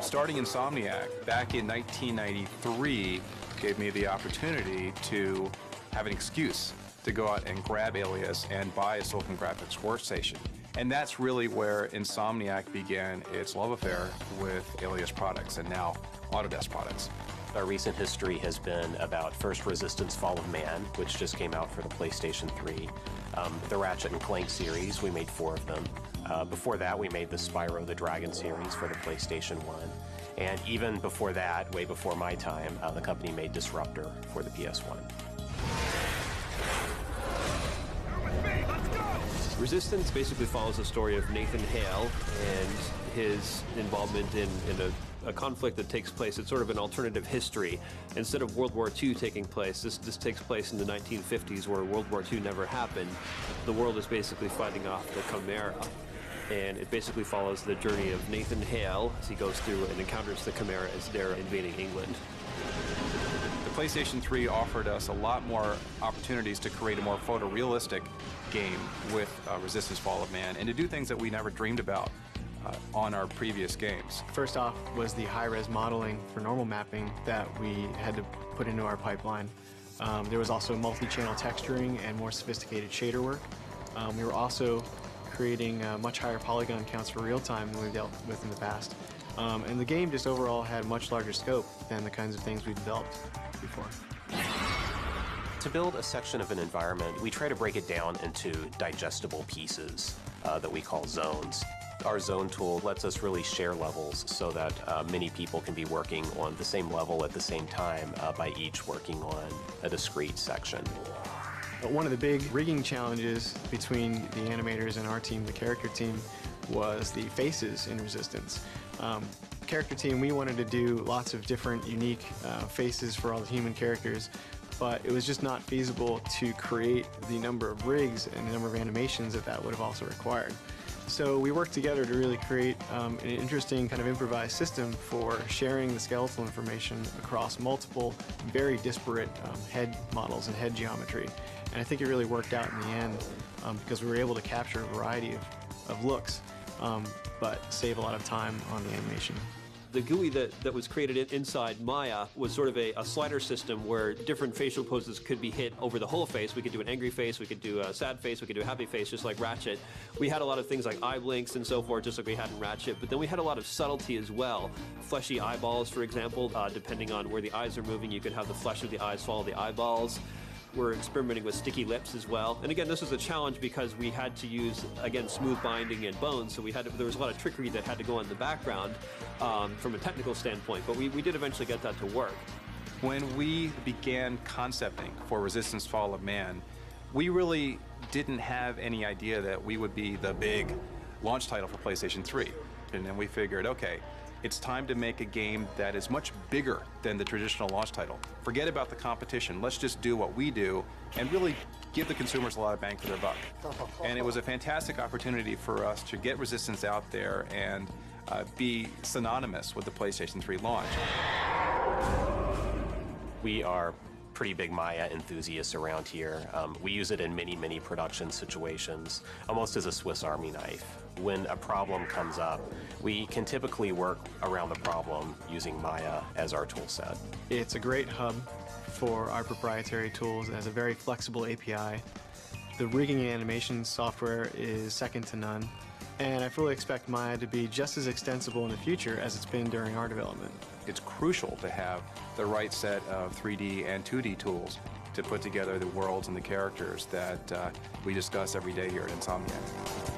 Starting Insomniac back in 1993 gave me the opportunity to have an excuse to go out and grab Alias and buy a Silicon Graphics workstation. And that's really where Insomniac began its love affair with Alias products and now Autodesk products. Our recent history has been about first Resistance Fall of Man, which just came out for the PlayStation 3. The Ratchet and Clank series, we made 4 of them. Before that, we made the Spyro the Dragon series for the PlayStation 1. And even before that, way before my time, the company made Disruptor for the PS1. Resistance basically follows the story of Nathan Hale and his involvement in a conflict that takes place. It's sort of an alternative history. Instead of World War II taking place, this takes place in the 1950s where World War II never happened. The world is basically fighting off the Chimera. And it basically follows the journey of Nathan Hale as he goes through and encounters the Chimera as they're invading England. The PlayStation 3 offered us a lot more opportunities to create a more photorealistic game with Resistance Fall of Man and to do things that we never dreamed about on our previous games. First off was the high-res modeling for normal mapping that we had to put into our pipeline. There was also multi-channel texturing and more sophisticated shader work. We were also creating much higher polygon counts for real-time than we've dealt with in the past. And the game just overall had much larger scope than the kinds of things we've developed before. To build a section of an environment, we try to break it down into digestible pieces that we call zones. Our zone tool lets us really share levels so that many people can be working on the same level at the same time by each working on a discrete section. One of the big rigging challenges between the animators and our team, the character team, was the faces in Resistance. Character team, we wanted to do lots of different unique faces for all the human characters, but it was just not feasible to create the number of rigs and the number of animations that would have also required. So we worked together to really create an interesting kind of improvised system for sharing the skeletal information across multiple, very disparate head models and head geometry. And I think it really worked out in the end because we were able to capture a variety of looks, but save a lot of time on the animation. The GUI that was created inside Maya was sort of a slider system where different facial poses could be hit over the whole face. We could do an angry face, we could do a sad face, we could do a happy face, just like Ratchet. We had a lot of things like eye blinks and so forth, just like we had in Ratchet, but then we had a lot of subtlety as well. Fleshy eyeballs, for example, depending on where the eyes are moving, you could have the flesh of the eyes follow the eyeballs. We're experimenting with sticky lips as well. And again, this was a challenge because we had to use, again, smooth binding and bones, so there was a lot of trickery that had to go on in the background from a technical standpoint, but we did eventually get that to work. When we began concepting for Resistance Fall of Man, we really didn't have any idea that we would be the big launch title for PlayStation 3. And then we figured, okay, it's time to make a game that is much bigger than the traditional launch title. Forget about the competition. Let's just do what we do and really give the consumers a lot of bang for their buck. And it was a fantastic opportunity for us to get Resistance out there and be synonymous with the PlayStation 3 launch. We are pretty big Maya enthusiasts around here. We use it in many, many production situations, almost as a Swiss Army knife. When a problem comes up, we can typically work around the problem using Maya as our tool set. It's a great hub for our proprietary tools. It has a very flexible API. The rigging and animation software is second to none. And I fully expect Maya to be just as extensible in the future as it's been during our development. It's crucial to have the right set of 3D and 2D tools to put together the worlds and the characters that we discuss every day here at Insomniac.